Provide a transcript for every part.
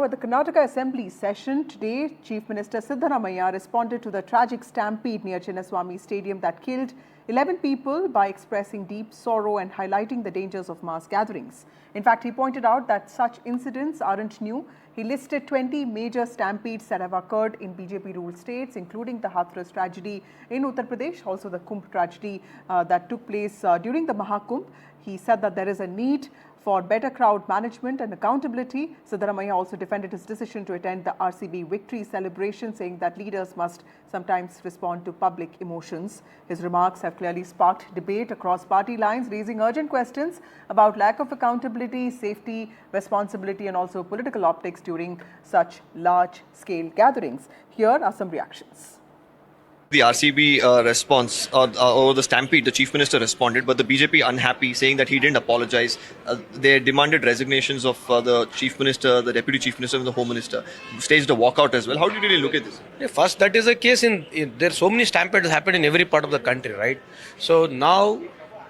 at the Karnataka Assembly session today, Chief Minister Siddaramaiah responded to the tragic stampede near Chinnaswamy Stadium that killed 11 people by expressing deep sorrow and highlighting the dangers of mass gatherings. In fact, he pointed out that such incidents aren't new. He listed 20 major stampedes that have occurred in BJP-ruled states, including the Hathras tragedy in Uttar Pradesh, also the Kumbh tragedy that took place during the Mahakumbh. He said that there is a need for better crowd management and accountability. Siddaramaiah also defended his decision to attend the RCB victory celebration, saying that leaders must sometimes respond to public emotions. His remarks have clearly sparked debate across party lines, raising urgent questions about lack of accountability, safety, responsibility, and also political optics during such large-scale gatherings. Here are some reactions. The RCB response or the stampede, the Chief Minister responded, but the BJP unhappy, saying that he didn't apologize. They demanded resignations of the Chief Minister, the Deputy Chief Minister, and the Home Minister. Staged a walkout as well. How do you really look at this? Yeah, first, that is a case there are so many stampedes happen in every part of the country, right? So now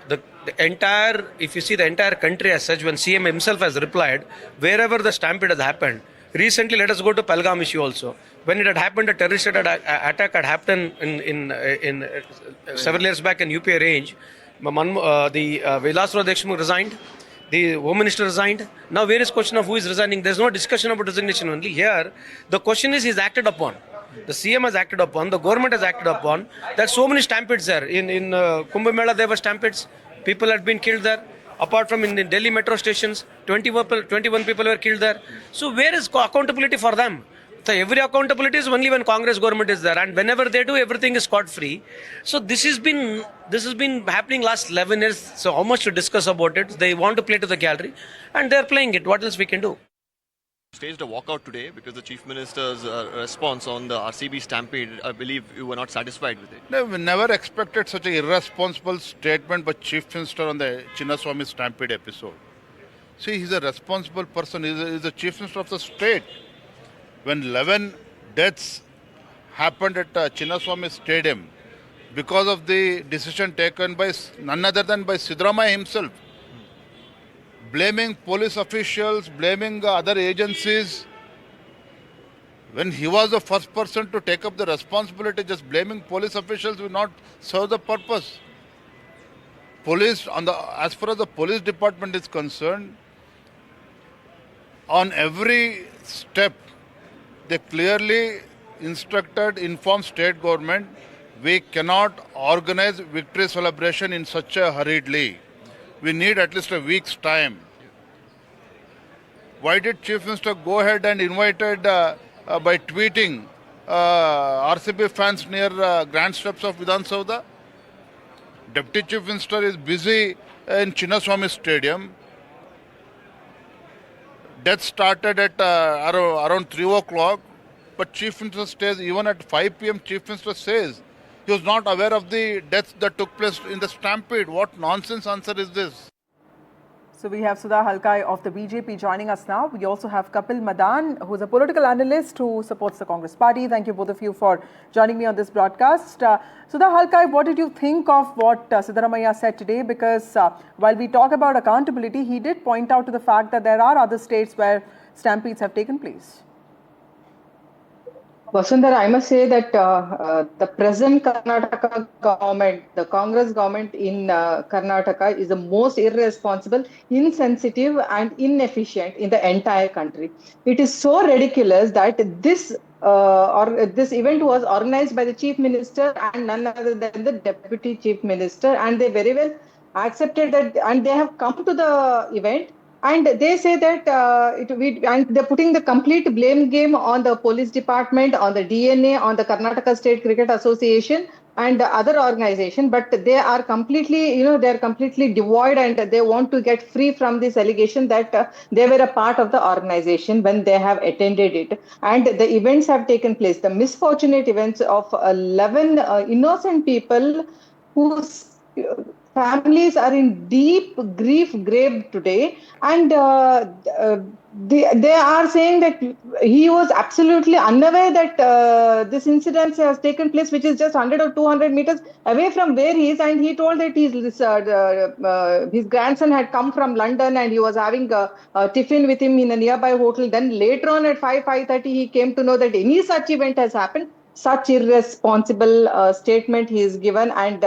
the entire, if you see the entire country as such, when CM himself has replied, wherever the stampede has happened. Recently, let us go to Pahalgam issue also. When it had happened, a terrorist attack had happened in several years back in UP range. The Vilasrao Dekshmukh resigned. The Home Minister resigned. Now, where is question of who is resigning? There is no discussion about resignation only. Here, the question is acted upon. The CM has acted upon. The government has acted upon. There are so many stampedes there. In Kumbh Mela, there were stampedes. People had been killed there. Apart from in the Delhi metro stations, 21 people were killed there. So where is accountability for them? So every accountability is only when Congress government is there, and whenever they do, everything is scot-free. So this has been happening last 11 years. So how much to discuss about it? They want to play to the gallery, and they are playing it. What else we can do? Staged a walkout today because the Chief Minister's response on the RCB stampede, I believe you were not satisfied with it. No, we never expected such an irresponsible statement by Chief Minister on the Chinnaswamy stampede episode. See, he's a responsible person. He's the Chief Minister of the state. When 11 deaths happened at Chinnaswamy Stadium because of the decision taken by none other than by Siddaramaiah himself, blaming police officials, blaming other agencies. When he was the first person to take up the responsibility, just blaming police officials will not serve the purpose. Police, as far as the police department is concerned, on every step, they clearly informed state government, we cannot organize victory celebration in such a hurriedly. We need at least a week's time. Why did Chief Minister go ahead and invited by tweeting RCB fans near Grand Steps of Vidhan Sauda? Deputy Chief Minister is busy in Chinnaswamy Stadium. Death started at around 3 o'clock, but Chief Minister stays even at 5 p.m. Chief Minister says he was not aware of the deaths that took place in the stampede. What nonsense answer is this? So we have Sudha Halkai of the BJP joining us now. We also have Kapil Madan, who is a political analyst who supports the Congress party. Thank you both of you for joining me on this broadcast. Sudha Halkai, what did you think of what Siddaramaiah said today? Because while we talk about accountability, he did point out to the fact that there are other states where stampedes have taken place. Vasundhara, I must say that the present Karnataka government, the Congress government in Karnataka, is the most irresponsible, insensitive and inefficient in the entire country. It is so ridiculous that this event was organized by the Chief Minister and none other than the Deputy Chief Minister, and they very well accepted that, and they have come to the event. And they say that and they're putting the complete blame game on the police department, on the DNA, on the Karnataka State Cricket Association and other organization. But they are completely, they're completely devoid, and they want to get free from this allegation that they were a part of the organization when they have attended it. And the events have taken place, the misfortunate events of 11 innocent people whose families are in deep grief grave today, and They are saying that he was absolutely unaware that this incident has taken place, which is just 100 or 200 meters away from where he is. And he told that his grandson had come from London and he was having a tiffin with him in a nearby hotel. Then later on at 5:30, he came to know that any such event has happened. Such irresponsible statement he is given. And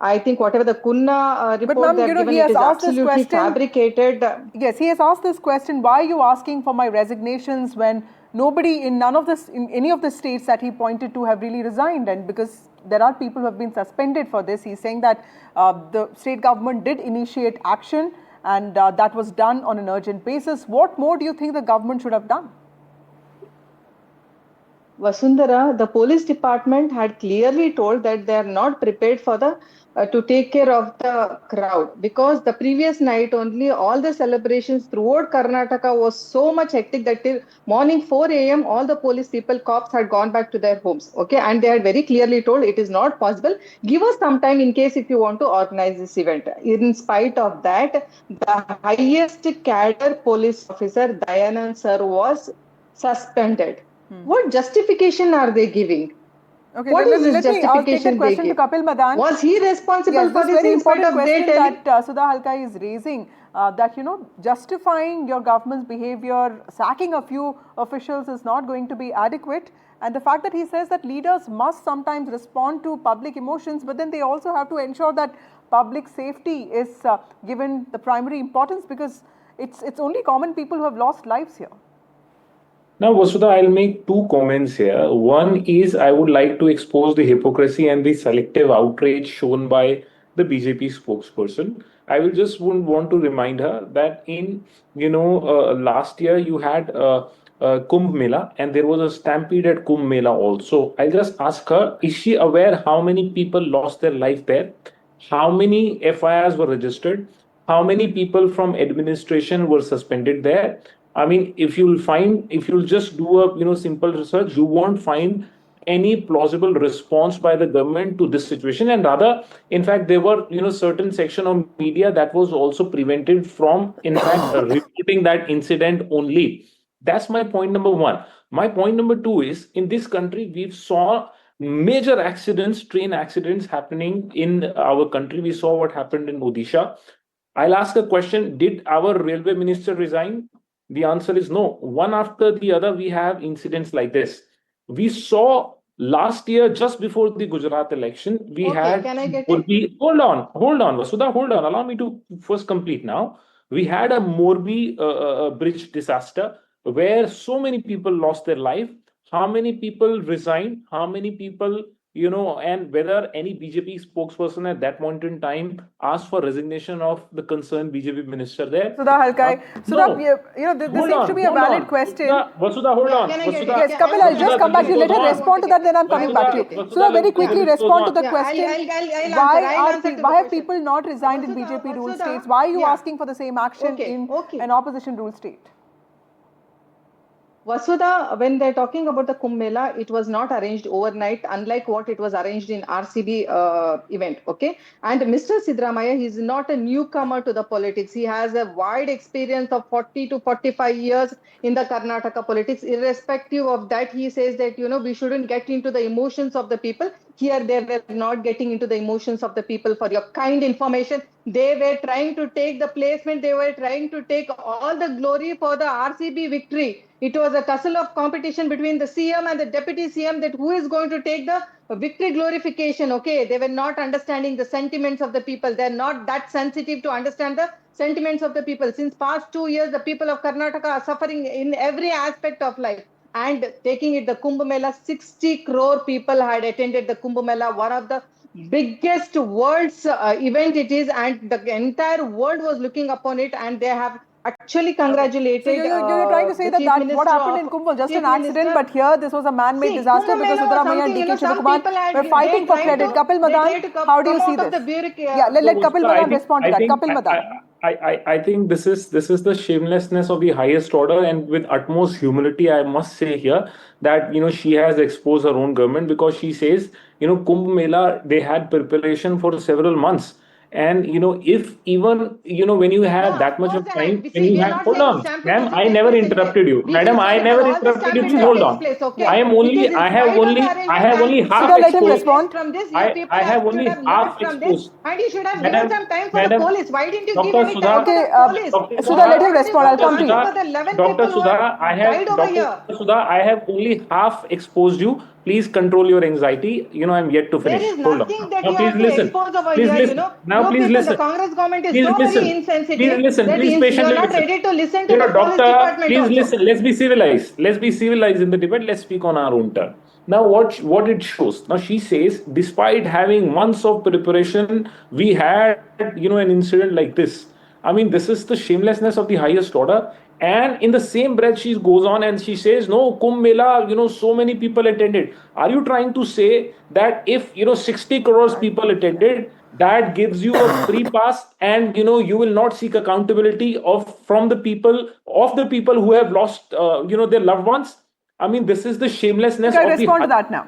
I think whatever the Kunna But report ma'am, they have given, he it has is asked this absolutely question. fabricated. Yes, he has asked this question. Why are you asking for my resignations when nobody in any of the states that he pointed to have really resigned? And because there are people who have been suspended for this, he's saying that the state government did initiate action and that was done on an urgent basis. What more do you think the government should have done? Vasundhara, the police department had clearly told that they are not prepared for the to take care of the crowd, because the previous night only all the celebrations throughout Karnataka was so much hectic that till morning 4 a.m. all the police people, cops had gone back to their homes. Okay, and they had very clearly told it is not possible. Give us some time in case if you want to organize this event. In spite of that, the highest cadre police officer, Dayanand sir, was suspended. What justification are they giving? Okay, What is this let me take that justification they question to give? Kapil Madan. Was he responsible Yes, for this this very in spite important of they question telling? that Sudha Halkai is raising, that, justifying your government's behavior, sacking a few officials is not going to be adequate. And the fact that he says that leaders must sometimes respond to public emotions, but then they also have to ensure that public safety is given the primary importance, because it's only common people who have lost lives here. Now, Vasudha, I'll make two comments here. One is I would like to expose the hypocrisy and the selective outrage shown by the BJP spokesperson. I will just want to remind her that in last year you had Kumbh Mela and there was a stampede at Kumbh Mela also. I'll just ask her: is she aware how many people lost their life there? How many FIRs were registered? How many people from administration were suspended there? I mean, if you'll just do a simple research, you won't find any plausible response by the government to this situation. And rather, in fact, there were certain section of media that was also prevented from, in fact, reporting that incident only. That's my point number one. My point number two is, in this country we've saw major accidents, train accidents happening in our country. We saw what happened in Odisha. I'll ask a question: did our railway minister resign? The answer is no. One after the other, we have incidents like this. We saw last year, just before the Gujarat election, we Okay, had can I get it? Morbi. Hold on, Vasudha, hold on. Allow me to first complete now. We had a Morbi bridge disaster where so many people lost their life. How many people resigned? How many people, and whether any BJP spokesperson at that point in time asked for resignation of the concerned BJP minister there? Sudha Halkai. Sudha, No. this seems to be a valid question. Vasudha, hold on. Can I get it? Yes, Kapil, I'll just come back to you. Let her respond to that, then I'm coming back to you. Sudha, very quickly respond to the question. Why have people not resigned in BJP ruled states? Why are you asking for the same action in an opposition ruled state? Vasudha, when they're talking about the Kumbh Mela, it was not arranged overnight, unlike what it was arranged in RCB event. Okay, and Mr. Sidramaya, he's not a newcomer to the politics. He has a wide experience of 40 to 45 years in the Karnataka politics. Irrespective of that, he says that we shouldn't get into the emotions of the people. Here, they were not getting into the emotions of the people. For your kind information, they were trying to take the placement. They were trying to take all the glory for the RCB victory. It was a tussle of competition between the CM and the deputy CM, that who is going to take the victory glorification. Okay, they were not understanding the sentiments of the people. They're not that sensitive to understand the sentiments of the people. Since past 2 years, the people of Karnataka are suffering in every aspect of life. And taking it, the Kumbh Mela, 60 crore people had attended the Kumbh Mela, one of the biggest world's event it is, and the entire world was looking upon it, and they have actually congratulated. So you're trying to say that what happened in Kumbh was just an accident, but here this was a man-made disaster because Siddaramaiah and DK Shivakumar were fighting for credit. Kapil Madan, how do you see this? Yeah, let Kapil Madan respond to that. Kapil Madan. I think this is the shamelessness of the highest order, and with utmost humility, I must say here that she has exposed her own government, because she says Kumbh Mela, they had preparation for several months. And if even when you have No, that much of of course, time, we when see, you we are have not hold saying on, stampede ma'am, doesn't I take never place anywhere. interrupted you, We madam, I mentioned that never all the interrupted you. stampede Please that hold takes on. place, okay? I am It is only, in I have spite of the only, I arrangement have and only he should half Sudha, have let him stayed exposed. away respond. from this. You I, people I have should only have learned half from this exposed. and he should have given Madam, some time for the madam, police. Why didn't you give Dr. any time Sudha, for Okay, the police? Dr. Sudha, let him What is respond. I'll going come on to you. for the 11 Dr. people who have Sudha, died over Dr. here? Sudha, I have only half exposed you. Please control your anxiety. I'm yet to There finish. is Hold on. nothing that Now, you please have to listen. expose over Please here, listen. Now, You please people, the listen. Congress government is Please so very listen. Please insensitive listen. that Please you are patiently not listen. ready to listen to the police Doctor, department please also. listen. Let's be civilized. Let's be civilized in the debate. Let's speak on our own turn. Now, what it shows. Now, she says, despite having months of preparation, we had an incident like this. I mean, this is the shamelessness of the highest order. And in the same breath, she goes on and she says, no, Kumbh Mela, so many people attended. Are you trying to say that if, 60 crores people attended, that gives you a free pass and, you will not seek accountability from the people who have lost, their loved ones? I mean, this is the shamelessness Halkai, of the respond to high. that now.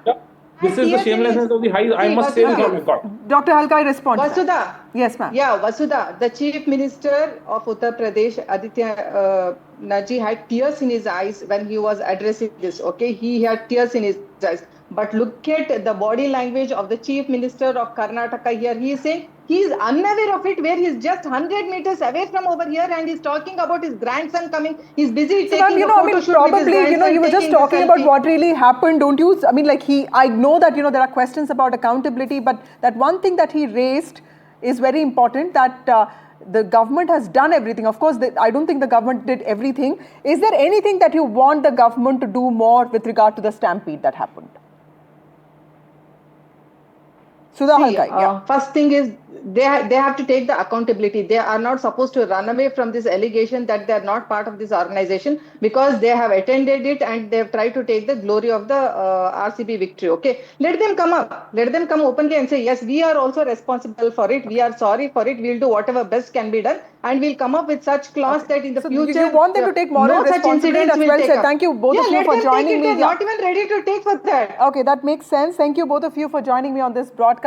This Had is the tears in his shamelessness of the high. I see must say this. Oh Vasudha. my God. Dr. Halkai, respond to that. Vasudha. Yes, ma'am. Yeah, Vasudha, the Chief Minister of Uttar Pradesh, Aditya Naji, had tears in his eyes when he was addressing this. Okay, he had tears in his eyes. But look at the body language of the Chief Minister of Karnataka here. He is saying he is unaware of it, where he is just 100 meters away from over here and he's talking about his grandson coming. He's busy So, ma'am, taking a photo shoot with his probably, grandson, you were just taking the talking about selfie. what really happened, don't you? I mean, I know that, there are questions about accountability, but that one thing that he raised is very important, that the government has done everything. Of course, I don't think the government did everything. Is there anything that you want the government to do more with regard to the stampede that happened? Sudha Halkai, yeah. First thing is they have to take the accountability. They are not supposed to run away from this allegation that they are not part of this organization, because they have attended it and they have tried to take the glory of the RCB victory. Okay, let them come up. Let them come openly and say, yes, we are also responsible for it. We are sorry for it. We'll do whatever best can be done, and we'll come up with such clause that in the So future, you want them to take moral no such responsibility. incidents That's will well take said. up. Thank you both of you let for them joining take it. me. They're not even ready to take for that. Okay, that makes sense. Thank you both of you for joining me on this broadcast.